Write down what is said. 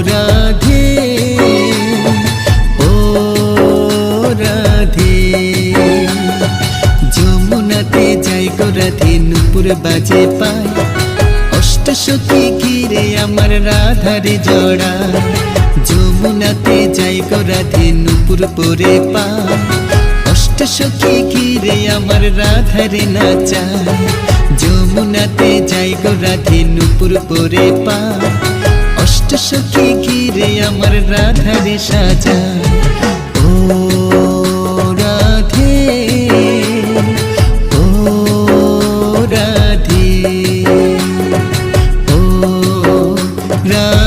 রাধে, ও রাধে, যমুনাতে যাই গো রাধে, নূপুর বাজে পায়, অষ্টসখী ঘিরে আমার রাধারে জড়া। যমুনাতে যাই গো রাধে, নূপুর পরে পায়, অষ্টসখী ঘিরে আমার রাধারে নাচায়। যমুনাতে যাই গো রাধে, নূপুর পরে পায়, অষ্টসখী ঘিরে আমার রাধারে সাজায়। ও রাধে, ও রাধে, ও রাধে।